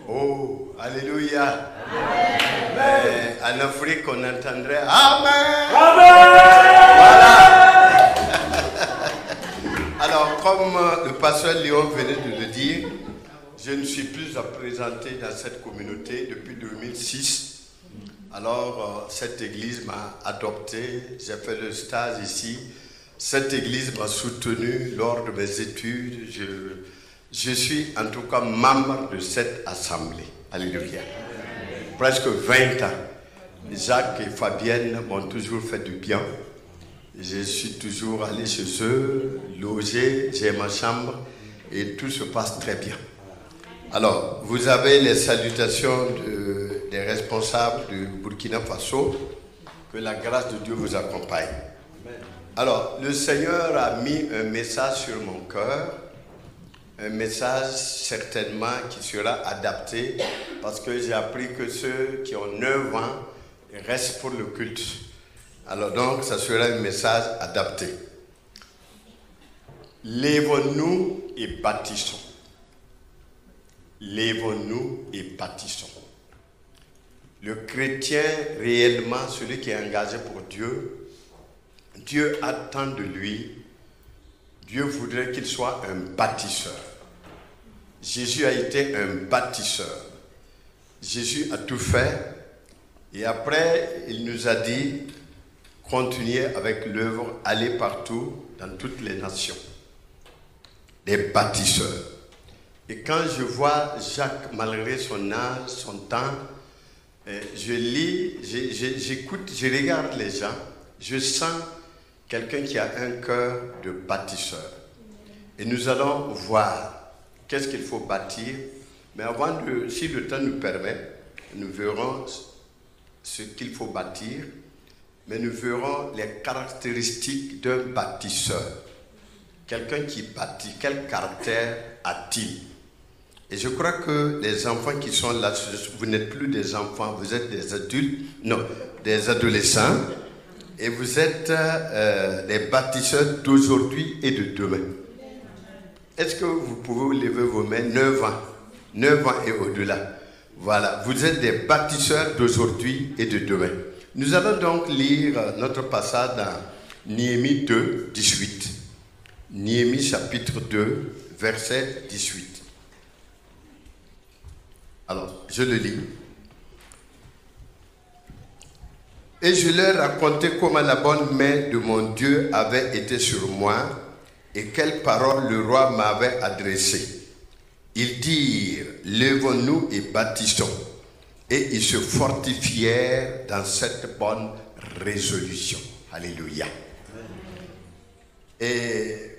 Oh, alléluia. Mais en Afrique, on entendrait Amen. Voilà. Alors, comme le pasteur Léon venait de le dire, je ne suis plus à présenter dans cette communauté depuis 2006. Alors, cette église m'a adopté, j'ai fait le stage ici. Cette église m'a soutenu lors de mes études. Je suis en tout cas membre de cette assemblée. Alléluia. Presque 20 ans. Jacques et Fabienne m'ont toujours fait du bien. Je suis toujours allé chez eux, logé, j'ai ma chambre et tout se passe très bien. Alors, vous avez les salutations des responsables du Burkina Faso. Que la grâce de Dieu vous accompagne. Alors, le Seigneur a mis un message sur mon cœur, un message certainement qui sera adapté parce que j'ai appris que ceux qui ont 9 ans restent pour le culte. Alors donc, ça sera un message adapté. Lèvons-nous et bâtissons. Lèvons-nous et bâtissons. Le chrétien réellement, celui qui est engagé pour Dieu, Dieu attend de lui, Dieu voudrait qu'il soit un bâtisseur. Jésus a été un bâtisseur. Jésus a tout fait et après il nous a dit, continuez avec l'œuvre, allez partout dans toutes les nations. Des bâtisseurs. Et quand je vois Jacques, malgré son âge, son temps, je lis, j'écoute, je regarde les gens, je sens quelqu'un qui a un cœur de bâtisseur. Et nous allons voir qu'est-ce qu'il faut bâtir. Mais avant de, si le temps nous permet, nous verrons ce qu'il faut bâtir. Mais nous verrons les caractéristiques d'un bâtisseur. Quelqu'un qui bâtit, quel caractère a-t-il? Et je crois que les enfants qui sont là, vous n'êtes plus des enfants, vous êtes des adultes, non, des adolescents. Et vous êtes les bâtisseurs d'aujourd'hui et de demain. Est-ce que vous pouvez lever vos mains? 9 ans. 9 ans et au-delà. Voilà, vous êtes des bâtisseurs d'aujourd'hui et de demain. Nous allons donc lire notre passage dans Néhémie 2, 18. Néhémie chapitre 2, verset 18. Alors, je le lis. Et je leur racontai comment la bonne main de mon Dieu avait été sur moi et quelles paroles le roi m'avait adressées. Ils dirent, lèvons-nous et bâtissons. Et ils se fortifièrent dans cette bonne résolution. Alléluia. Et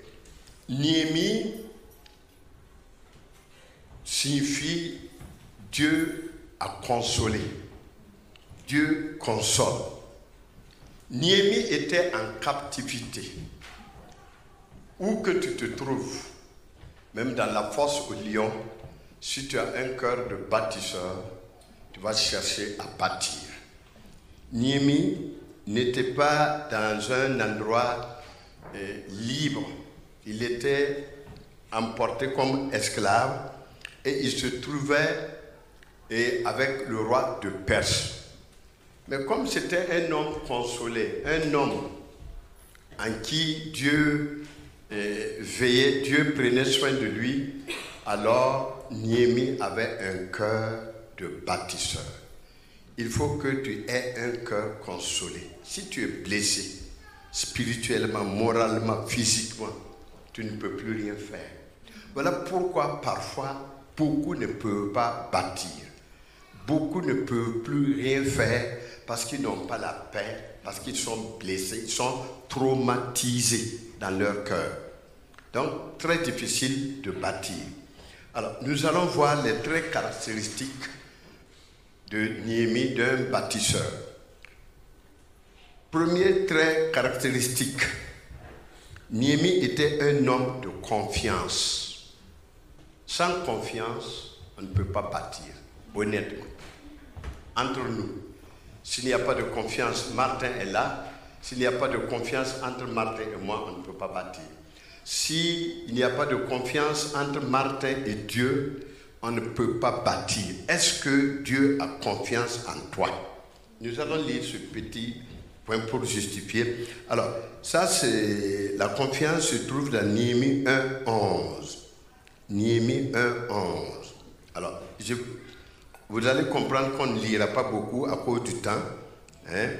Néhémie signifie Dieu a consolé. Dieu console. Néhémie était en captivité. Où que tu te trouves, même dans la fosse au lion, si tu as un cœur de bâtisseur, tu vas chercher à bâtir. Néhémie n'était pas dans un endroit libre. Il était emporté comme esclave et il se trouvait avec le roi de Perse. Mais comme c'était un homme consolé, un homme en qui Dieu veillait, Dieu prenait soin de lui, alors Néhémie avait un cœur de bâtisseur. Il faut que tu aies un cœur consolé. Si tu es blessé, spirituellement, moralement, physiquement, tu ne peux plus rien faire. Voilà pourquoi parfois, beaucoup ne peuvent pas bâtir. Beaucoup ne peuvent plus rien faire parce qu'ils n'ont pas la paix, parce qu'ils sont blessés, ils sont traumatisés dans leur cœur. Donc, très difficile de bâtir. Alors, nous allons voir les traits caractéristiques de Néhémie, d'un bâtisseur. Premier trait caractéristique, Néhémie était un homme de confiance. Sans confiance, on ne peut pas bâtir, honnêtement. Entre nous, s'il n'y a pas de confiance, Martin est là. S'il n'y a pas de confiance entre Martin et moi, on ne peut pas bâtir. S'il n'y a pas de confiance entre Martin et Dieu, on ne peut pas bâtir. Est-ce que Dieu a confiance en toi? Nous allons lire ce petit point pour justifier. Alors, ça c'est... La confiance se trouve dans Néhémie 1:11. Néhémie 1:11. Alors, vous allez comprendre qu'on ne lira pas beaucoup à cause du temps.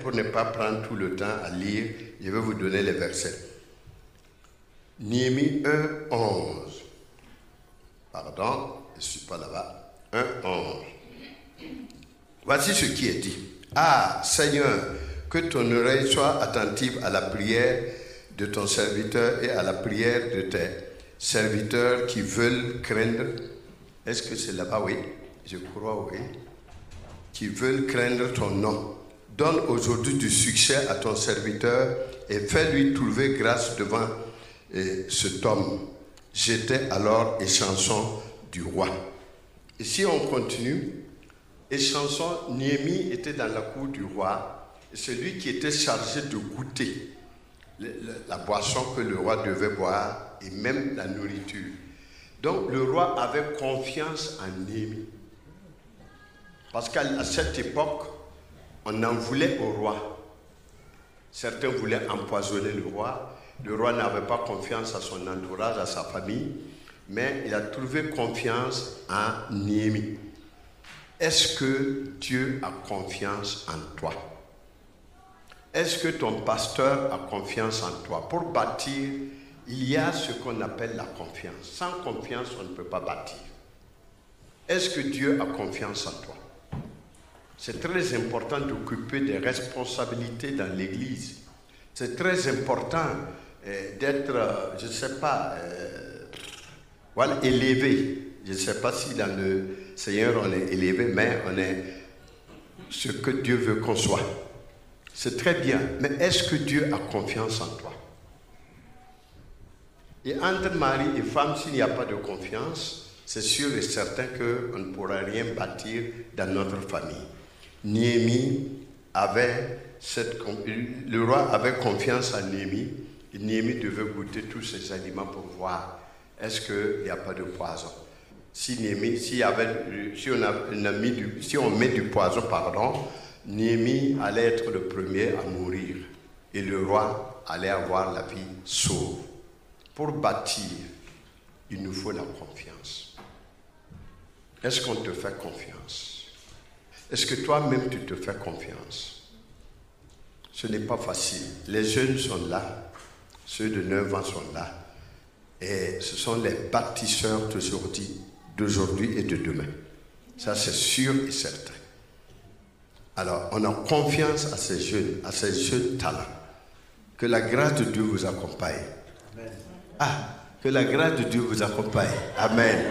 Pour ne pas prendre tout le temps à lire, je vais vous donner les versets. Néhémie 1:11. Pardon, je ne suis pas là-bas. 1:11. Voici ce qui est dit. Ah, Seigneur, que ton oreille soit attentive à la prière de ton serviteur et à la prière de tes serviteurs qui veulent craindre. Est-ce que c'est là-bas? Oui, je crois, oui. Qui veulent craindre ton nom. Donne aujourd'hui du succès à ton serviteur et fais-lui trouver grâce devant cet homme. J'étais alors échanson du roi. Et si on continue, échanson, Néhémie était dans la cour du roi, et celui qui était chargé de goûter la boisson que le roi devait boire et même la nourriture. Donc le roi avait confiance en Néhémie. Parce qu'à cette époque, on en voulait au roi. Certains voulaient empoisonner le roi. Le roi n'avait pas confiance à son entourage, à sa famille, mais il a trouvé confiance en Néhémie. Est-ce que Dieu a confiance en toi? Est-ce que ton pasteur a confiance en toi? Pour bâtir, il y a ce qu'on appelle la confiance. Sans confiance, on ne peut pas bâtir. Est-ce que Dieu a confiance en toi? C'est très important d'occuper des responsabilités dans l'Église. C'est très important d'être, je ne sais pas, voilà, élevé. Je ne sais pas si dans le Seigneur on est élevé, mais on est ce que Dieu veut qu'on soit. C'est très bien, mais est-ce que Dieu a confiance en toi? Et entre mari et femme, s'il n'y a pas de confiance, c'est sûr et certain qu'on ne pourra rien bâtir dans notre famille. Néhémie avait le roi avait confiance en Néhémie, et Néhémie devait goûter tous ces aliments pour voir est-ce qu'il n'y a pas de poison. Si on met du poison, Néhémie allait être le premier à mourir et le roi allait avoir la vie sauve. Pour bâtir, il nous faut la confiance. Est-ce qu'on te fait confiance? Est-ce que toi-même tu te fais confiance? Ce n'est pas facile. Les jeunes sont là, ceux de 9 ans sont là, et ce sont les bâtisseurs d'aujourd'hui et de demain. Ça c'est sûr et certain. Alors on a confiance à ces jeunes talents. Que la grâce de Dieu vous accompagne. Amen. Ah, que la grâce de Dieu vous accompagne. Amen.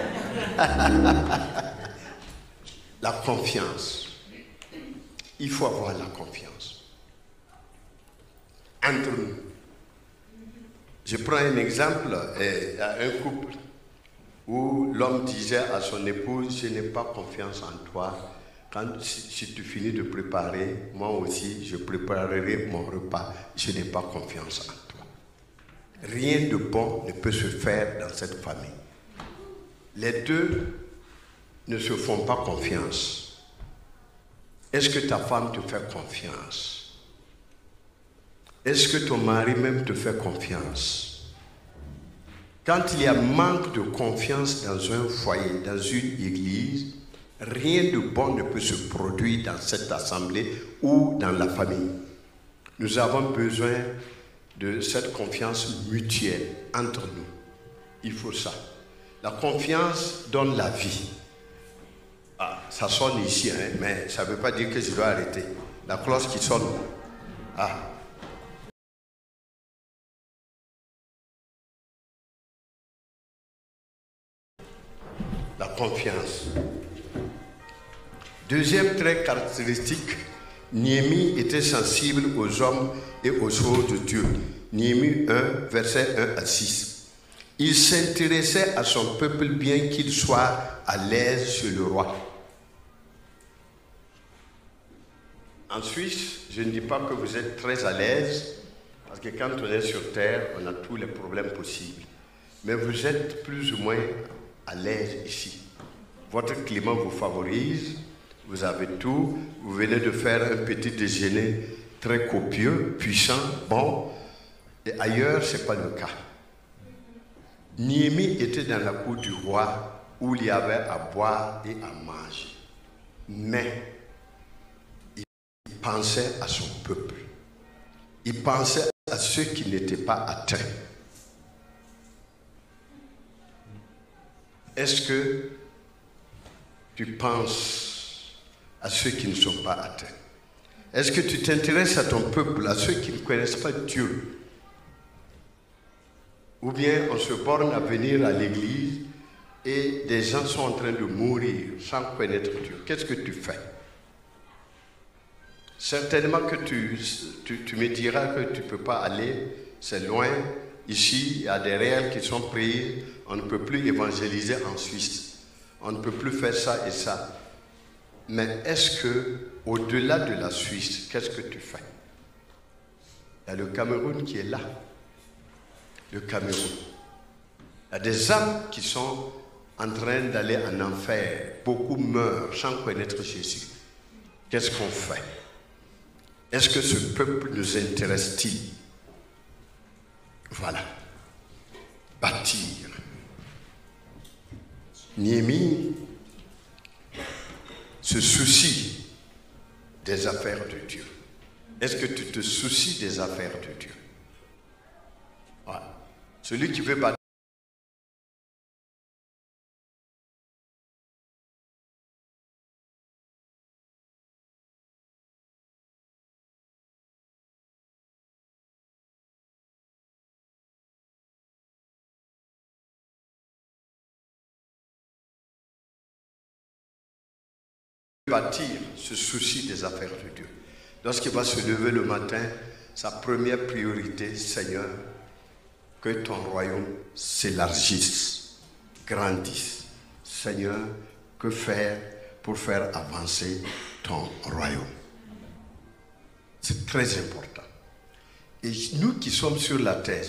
La confiance. Il faut avoir la confiance. Entre nous. Je prends un exemple, il y a un couple où l'homme disait à son épouse, je n'ai pas confiance en toi. Si tu finis de préparer, moi aussi, je préparerai mon repas. Je n'ai pas confiance en toi. Rien de bon ne peut se faire dans cette famille. Les deux ne se font pas confiance. Est-ce que ta femme te fait confiance? Est-ce que ton mari même te fait confiance? Quand il y a manque de confiance dans un foyer, dans une église, rien de bon ne peut se produire dans cette assemblée ou dans la famille. Nous avons besoin de cette confiance mutuelle entre nous. Il faut ça. La confiance donne la vie. Ah, ça sonne ici, hein, mais ça ne veut pas dire que je dois arrêter. La cloche qui sonne. Ah. La confiance. Deuxième trait caractéristique, Néhémie était sensible aux hommes et aux choses de Dieu. Néhémie 1, versets 1 à 6. Il s'intéressait à son peuple bien qu'il soit à l'aise chez le roi. En Suisse, je ne dis pas que vous êtes très à l'aise, parce que quand on est sur terre, on a tous les problèmes possibles. Mais vous êtes plus ou moins à l'aise ici. Votre climat vous favorise, vous avez tout, vous venez de faire un petit déjeuner très copieux, puissant, bon, et ailleurs, ce n'est pas le cas. Néhémie était dans la cour du roi où il y avait à boire et à manger. Mais il pensait à son peuple. Il pensait à ceux qui n'étaient pas atteints. Est-ce que tu penses à ceux qui ne sont pas atteints? Est-ce que tu t'intéresses à ton peuple, à ceux qui ne connaissent pas Dieu? Ou bien on se borne à venir à l'église et des gens sont en train de mourir sans connaître Dieu. Qu'est-ce que tu fais? Certainement que tu me diras que tu ne peux pas aller, c'est loin. Ici, il y a des réels qui sont pris, on ne peut plus évangéliser en Suisse. On ne peut plus faire ça et ça. Mais est-ce que, au-delà de la Suisse, qu'est-ce que tu fais? Il y a le Cameroun qui est là. Le Cameroun. Il y a des âmes qui sont en train d'aller en enfer. Beaucoup meurent sans connaître Jésus. Qu'est-ce qu'on fait? Est-ce que ce peuple nous intéresse-t-il? Voilà. Bâtir. Néhémie se soucie des affaires de Dieu. Est-ce que tu te soucies des affaires de Dieu? Voilà. Celui qui veut bâtir se soucie des affaires de Dieu. Lorsqu'il va se lever le matin, sa première priorité, Seigneur, que ton royaume s'élargisse, grandisse. Seigneur, que faire pour faire avancer ton royaume? C'est très important. Et nous qui sommes sur la terre,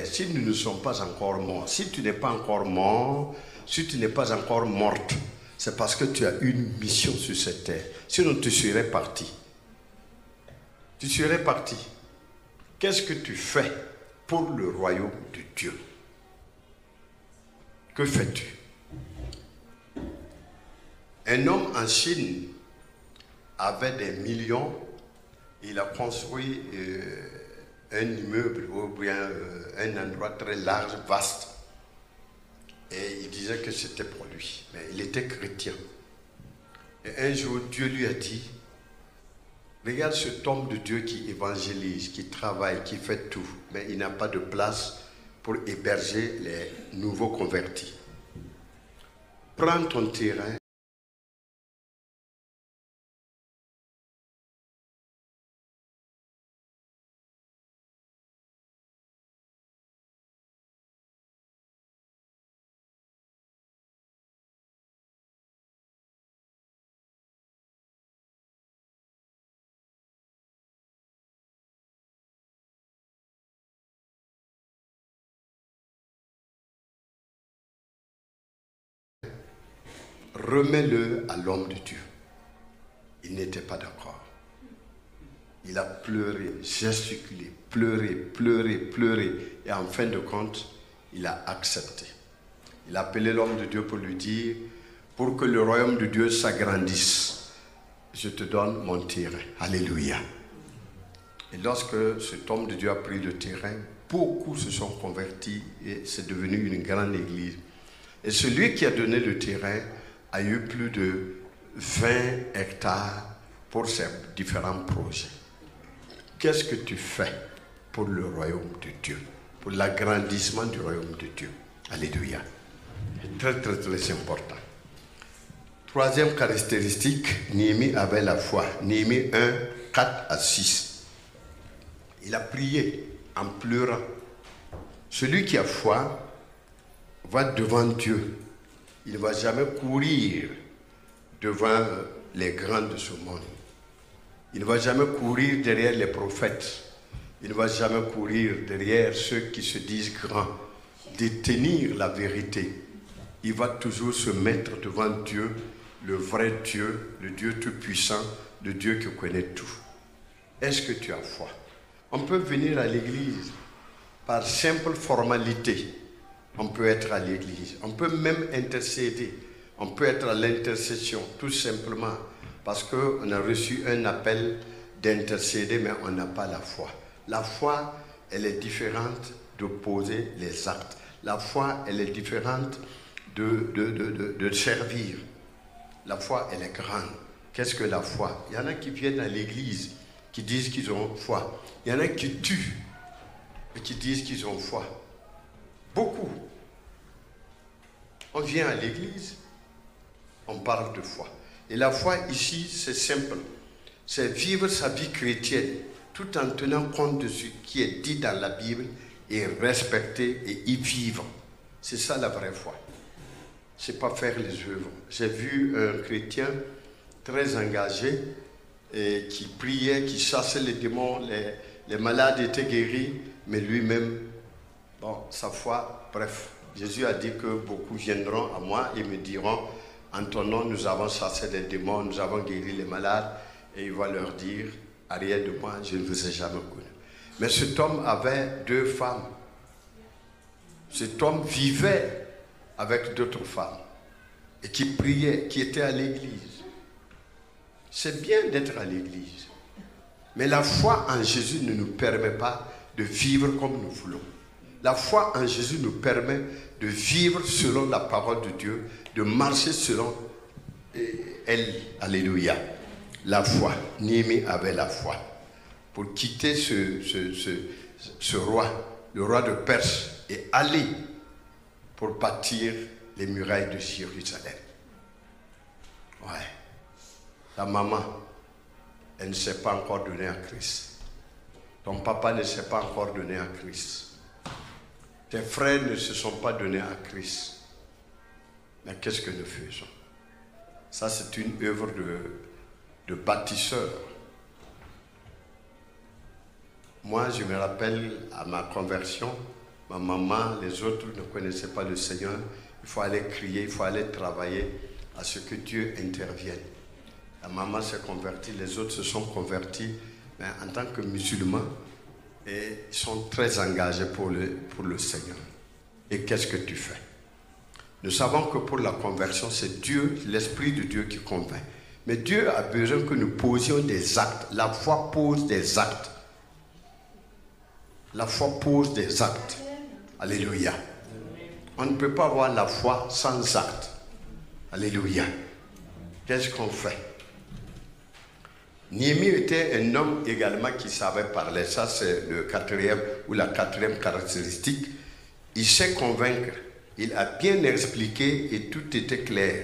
si nous ne sommes pas encore morts, si tu n'es pas encore mort, si tu n'es pas encore morte, c'est parce que tu as une mission sur cette terre. Sinon, tu serais parti. Tu serais parti. Qu'est-ce que tu fais pour le royaume de Dieu? Que fais-tu? Un homme en Chine avait des millions. Il a construit un immeuble ou bien un endroit très large, vaste. Et il disait que c'était pour lui. Mais il était chrétien. Et un jour, Dieu lui a dit, regarde cet homme de Dieu qui évangélise, qui travaille, qui fait tout. Mais il n'a pas de place pour héberger les nouveaux convertis. Prends ton terrain. Remets-le à l'homme de Dieu. Il n'était pas d'accord. Il a pleuré, gesticulé, pleuré. Et en fin de compte, il a accepté. Il a appelé l'homme de Dieu pour lui dire, pour que le royaume de Dieu s'agrandisse, je te donne mon terrain. Alléluia. Et lorsque cet homme de Dieu a pris le terrain, beaucoup se sont convertis et c'est devenu une grande église. Et celui qui a donné le terrain a eu plus de 20 hectares pour ses différents projets. Qu'est-ce que tu fais pour le royaume de Dieu, pour l'agrandissement du royaume de Dieu? Alléluia. Très, très, très important. Troisième caractéristique, Néhémie avait la foi. Néhémie 1, 4 à 6. Il a prié en pleurant. Celui qui a foi va devant Dieu. Il ne va jamais courir devant les grands de ce monde. Il ne va jamais courir derrière les prophètes. Il ne va jamais courir derrière ceux qui se disent grands. Détenir la vérité. Il va toujours se mettre devant Dieu, le vrai Dieu, le Dieu tout-puissant, le Dieu qui connaît tout. Est-ce que tu as foi? On peut venir à l'église par simple formalité. On peut être à l'église. On peut même intercéder. On peut être à l'intercession, tout simplement, parce qu'on a reçu un appel d'intercéder, mais on n'a pas la foi. La foi, elle est différente de poser les actes. La foi, elle est différente de servir. La foi, elle est grande. Qu'est-ce que la foi? Il y en a qui viennent à l'église, qui disent qu'ils ont foi. Il y en a qui tuent et qui disent qu'ils ont foi. Beaucoup. On vient à l'église, on parle de foi. Et la foi ici, c'est simple. C'est vivre sa vie chrétienne tout en tenant compte de ce qui est dit dans la Bible et respecter et y vivre. C'est ça la vraie foi. C'est pas faire les œuvres. J'ai vu un chrétien très engagé et qui priait, qui chassait les démons, les malades étaient guéris, mais lui-même, bon, sa foi, bref. Jésus a dit que beaucoup viendront à moi et me diront, en ton nom, nous avons chassé les démons, nous avons guéri les malades, et il va leur dire, arrière de moi, je ne vous ai jamais connu. Mais cet homme avait 2 femmes. Cet homme vivait avec d'autres femmes et qui priait, qui était à l'église. C'est bien d'être à l'église, mais la foi en Jésus ne nous permet pas de vivre comme nous voulons. La foi en Jésus nous permet de vivre selon la parole de Dieu, de marcher selon elle. Alléluia. La foi. Néhémie avait la foi. Pour quitter ce roi, le roi de Perse, et aller pour bâtir les murailles de Jérusalem. Ouais. Ta maman, elle ne s'est pas encore donnée à Christ. Ton papa ne s'est pas encore donné à Christ. Tes frères ne se sont pas donnés à Christ. Mais qu'est-ce que nous faisons? Ça, c'est une œuvre de bâtisseur. Moi, je me rappelle à ma conversion, ma maman, les autres ne connaissaient pas le Seigneur. Il faut aller crier, il faut aller travailler à ce que Dieu intervienne. La maman s'est convertie, les autres se sont convertis, mais en tant que musulmans, et ils sont très engagés pour le Seigneur. Et qu'est-ce que tu fais? Nous savons que pour la conversion, c'est Dieu, l'Esprit de Dieu qui convainc. Mais Dieu a besoin que nous posions des actes. La foi pose des actes. La foi pose des actes. Alléluia. On ne peut pas avoir la foi sans actes. Alléluia. Qu'est-ce qu'on fait? Néhémie était un homme également qui savait parler. Ça, c'est le quatrième ou la quatrième caractéristique. Il sait convaincre. Il a bien expliqué et tout était clair.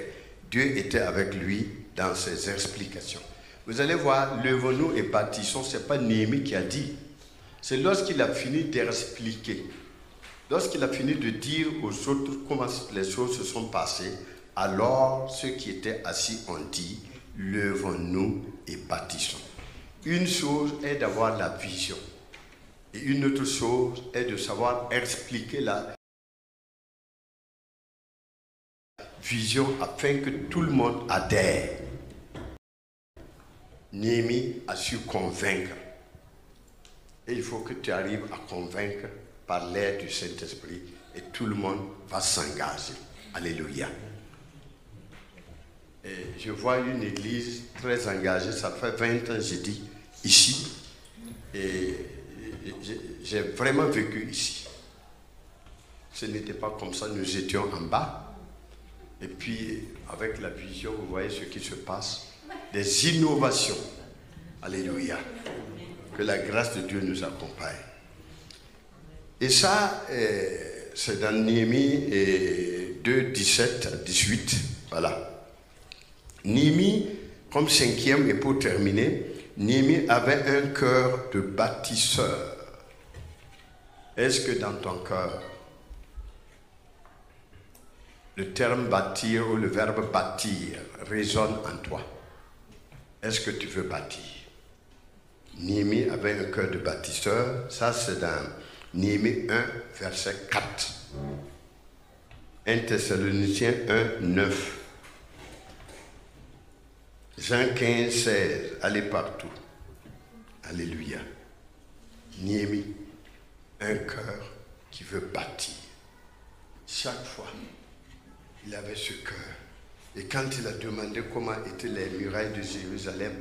Dieu était avec lui dans ses explications. Vous allez voir, levons-nous et bâtissons. Ce n'est pas Néhémie qui a dit. C'est lorsqu'il a fini d'expliquer. Lorsqu'il a fini de dire aux autres comment les choses se sont passées, alors ceux qui étaient assis ont dit, levons-nous et bâtissons. Une chose est d'avoir la vision. Et une autre chose est de savoir expliquer la vision afin que tout le monde adhère. Néhémie a su convaincre. Et il faut que tu arrives à convaincre par l'aide du Saint-Esprit et tout le monde va s'engager. Alléluia. Et je vois une église très engagée, ça fait 20 ans, j'ai dit, ici. Et j'ai vraiment vécu ici. Ce n'était pas comme ça, nous étions en bas. Et puis, avec la vision, vous voyez ce qui se passe. Des innovations. Alléluia. Que la grâce de Dieu nous accompagne. Et ça, c'est dans Néhémie 2, 17 à 18. Voilà. Néhémie, comme cinquième, et pour terminer, Néhémie avait un cœur de bâtisseur. Est-ce que dans ton cœur, le terme bâtir ou le verbe bâtir résonne en toi? Est-ce que tu veux bâtir? Néhémie avait un cœur de bâtisseur. Ça, c'est dans Néhémie 1, verset 4. 1 Thessaloniciens 1, 9. Jean 15, 16. Allez partout. Alléluia. Néhémie, un cœur qui veut bâtir. Chaque fois, il avait ce cœur. Et quand il a demandé comment étaient les murailles de Jérusalem,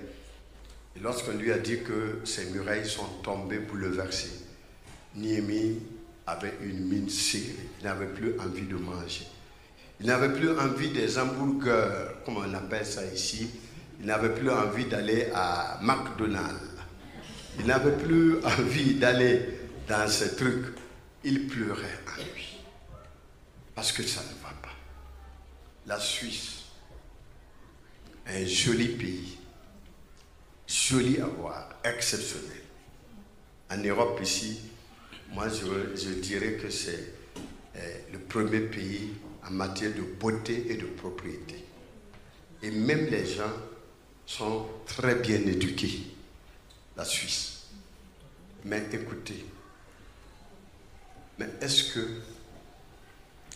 et lorsqu'on lui a dit que ces murailles sont tombées bouleversées, Néhémie avait une mine serrée. Il n'avait plus envie de manger. Il n'avait plus envie des hamburgers, comme on appelle ça ici. Il n'avait plus envie d'aller à McDonald's. Il n'avait plus envie d'aller dans ces trucs. Il pleurait en lui. Parce que ça ne va pas. La Suisse, un joli pays, joli à voir, exceptionnel. En Europe ici, moi je dirais que c'est le premier pays en matière de beauté et de propriété. Et même les gens sont très bien éduqués, la Suisse. Mais écoutez, mais est-ce que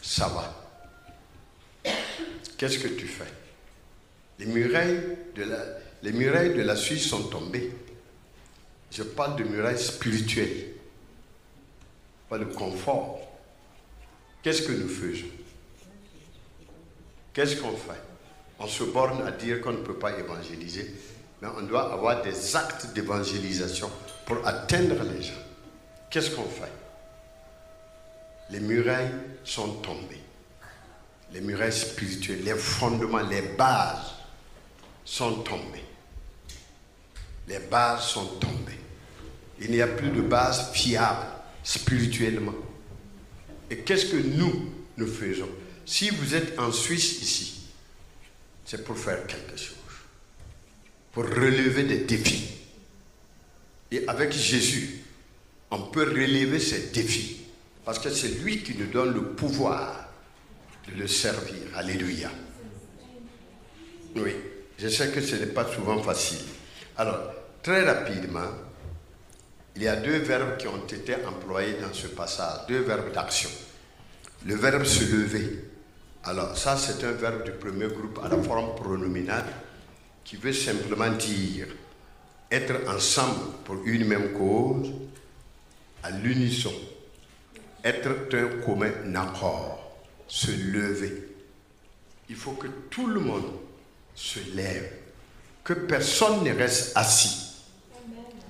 ça va? Qu'est-ce que tu fais? Les murailles de la Suisse sont tombées. Je parle de murailles spirituelles, pas de confort. Qu'est-ce que nous faisons? Qu'est-ce qu'on fait? On se borne à dire qu'on ne peut pas évangéliser, mais on doit avoir des actes d'évangélisation pour atteindre les gens. Qu'est-ce qu'on fait? Les murailles sont tombées. Les murailles spirituelles, les fondements, les bases sont tombées. Les bases sont tombées. Il n'y a plus de base fiable spirituellement. Et qu'est-ce que nous faisons? Si vous êtes en Suisse ici, c'est pour faire quelque chose. Pour relever des défis. Et avec Jésus, on peut relever ces défis. Parce que c'est lui qui nous donne le pouvoir de le servir. Alléluia. Oui, je sais que ce n'est pas souvent facile. Alors, très rapidement, il y a deux verbes qui ont été employés dans ce passage, deux verbes d'action. Le verbe se lever. Alors, ça, c'est un verbe du premier groupe à la forme pronominale qui veut simplement dire être ensemble pour une même cause, à l'unisson, être un commun accord, se lever. Il faut que tout le monde se lève, que personne ne reste assis.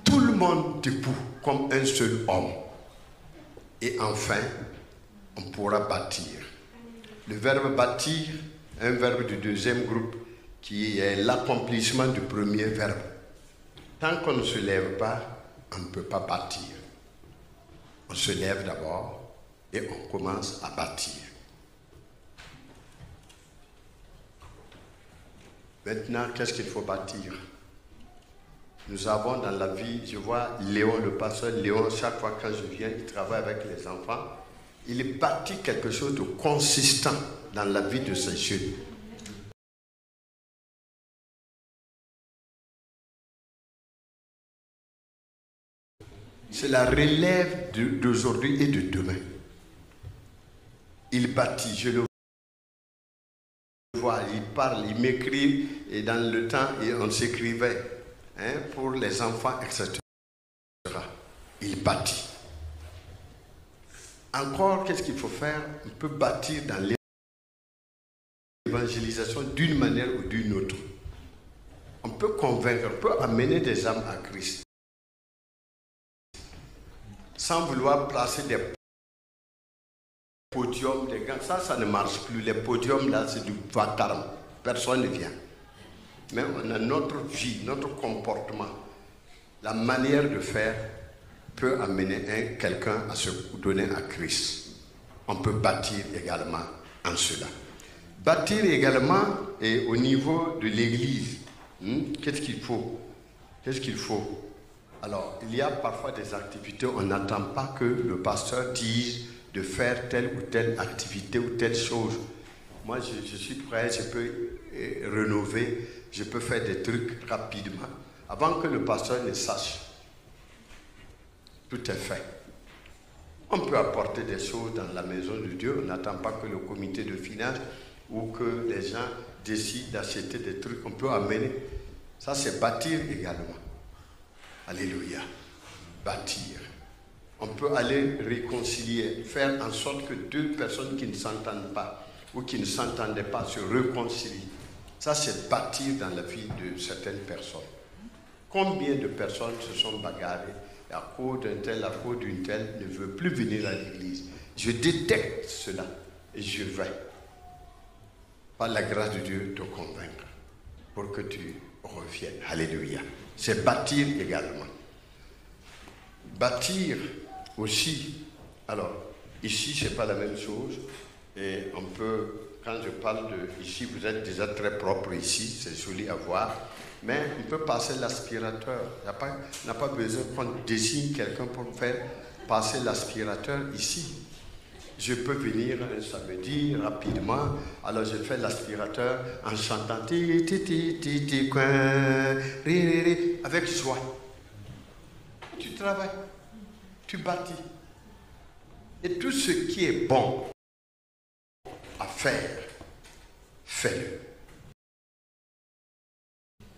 Tout le monde debout comme un seul homme. Et enfin, on pourra bâtir. Le verbe bâtir, un verbe du deuxième groupe qui est l'accomplissement du premier verbe. Tant qu'on ne se lève pas, on ne peut pas bâtir. On se lève d'abord et on commence à bâtir. Maintenant, qu'est-ce qu'il faut bâtir? Nous avons dans la vie, je vois Léon, le pasteur Léon, chaque fois quand je viens, il travaille avec les enfants. Il bâtit quelque chose de consistant dans la vie de ces jeunes. C'est la relève d'aujourd'hui et de demain. Il bâtit, je le vois, il parle, il m'écrit, et dans le temps, on s'écrivait pour les enfants, etc. Il bâtit. Encore, qu'est-ce qu'il faut faire? On peut bâtir dans l'évangélisation d'une manière ou d'une autre. On peut convaincre, on peut amener des âmes à Christ. Sans vouloir placer des podiums, des grands, ça ne marche plus. Les podiums, là, c'est du vacarme. Personne ne vient. Mais on a notre vie, notre comportement. La manière de faire peut amener quelqu'un à se donner à Christ. On peut bâtir également en cela. Bâtir également et au niveau de l'Église. Qu'est-ce qu'il faut? Qu'est-ce qu'il faut? Alors, il y a parfois des activités, on n'attend pas que le pasteur dise de faire telle ou telle activité ou telle chose. Moi, je suis prêt, je peux rénover, je peux faire des trucs rapidement, avant que le pasteur ne sache. Tout est fait. On peut apporter des choses dans la maison de Dieu, on n'attend pas que le comité de finances ou que les gens décident d'acheter des trucs, on peut amener. Ça, c'est bâtir également. Alléluia. Bâtir. On peut aller réconcilier, faire en sorte que deux personnes qui ne s'entendent pas ou qui ne s'entendaient pas se réconcilient. Ça, c'est bâtir dans la vie de certaines personnes. Combien de personnes se sont bagarrées à cause d'un tel, à cause d'une telle, ne veut plus venir à l'église? Je détecte cela et je vais, par la grâce de Dieu, te convaincre pour que tu reviennes. Alléluia. C'est bâtir également. Bâtir aussi. Alors, ici, ce n'est pas la même chose. Et on peut, quand je parle de ici, vous êtes déjà très propre ici, c'est joli à voir. Mais on peut passer l'aspirateur. On n'a pas besoin qu'on désigne quelqu'un pour faire passer l'aspirateur ici. Je peux venir un samedi rapidement, alors je fais l'aspirateur en chantant avec joie. Tu travailles, tu bâtis. Et tout ce qui est bon à faire, fais-le.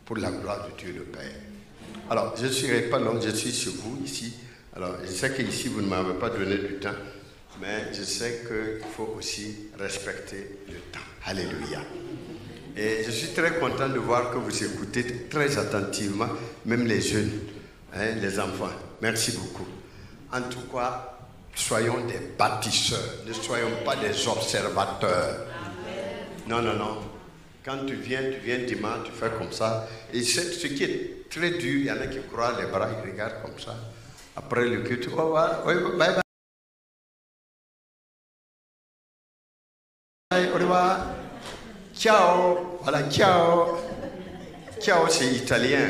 Pour la gloire de Dieu le Père. Alors, je ne serai pas long, je suis chez vous ici. Alors, je sais qu'ici, vous ne m'avez pas donné du temps, mais je sais qu'il faut aussi respecter le temps. Alléluia. Et je suis très content de voir que vous écoutez très attentivement, même les jeunes, les enfants. Merci beaucoup. En tout cas, soyons des bâtisseurs, ne soyons pas des observateurs. Non, non, non. Quand tu viens dimanche, tu fais comme ça. Et ce qui est très dur, il y en a qui croient les bras, ils regardent comme ça. Après le culte, oh, bye bye. Au revoir. Ciao. Voilà, ciao. Ciao, c'est italien.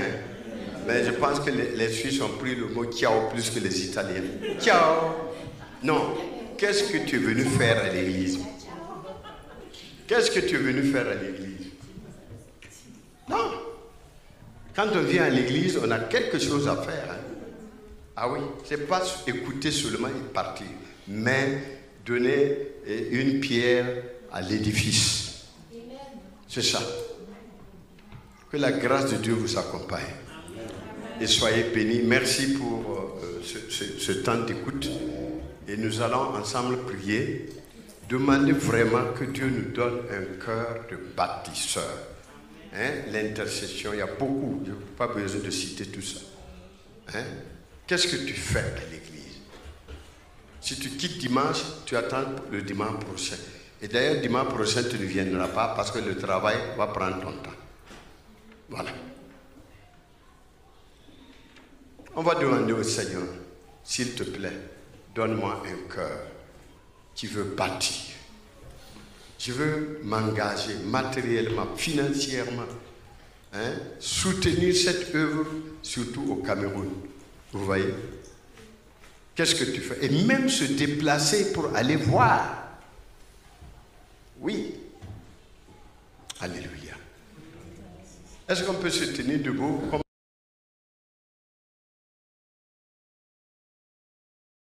Mais je pense que les Suisses ont pris le mot ciao plus que les Italiens. Ciao. Non. Qu'est-ce que tu es venu faire à l'église? Qu'est-ce que tu es venu faire à l'église? Non. Quand on vient à l'église, on a quelque chose à faire. Ah oui, ce n'est pas écouter seulement et partir, mais donner une pierre à l'édifice. C'est ça. Que la grâce de Dieu vous accompagne. Et soyez bénis. Merci pour ce temps d'écoute. Et nous allons ensemble prier. Demandez vraiment que Dieu nous donne un cœur de bâtisseur. L'intercession, il y a beaucoup. Je n'ai pas besoin de citer tout ça. Qu'est-ce que tu fais à l'église? Si tu quittes dimanche, tu attends le dimanche prochain. Et d'ailleurs, dimanche prochain, tu ne viendras pas parce que le travail va prendre ton temps. Voilà. On va demander au Seigneur, s'il te plaît, donne-moi un cœur qui veut bâtir. Je veux m'engager matériellement, financièrement, soutenir cette œuvre, surtout au Cameroun. Vous voyez? Qu'est-ce que tu fais? Et même se déplacer pour aller voir. Oui. Alléluia. Est-ce qu'on peut se tenir debout?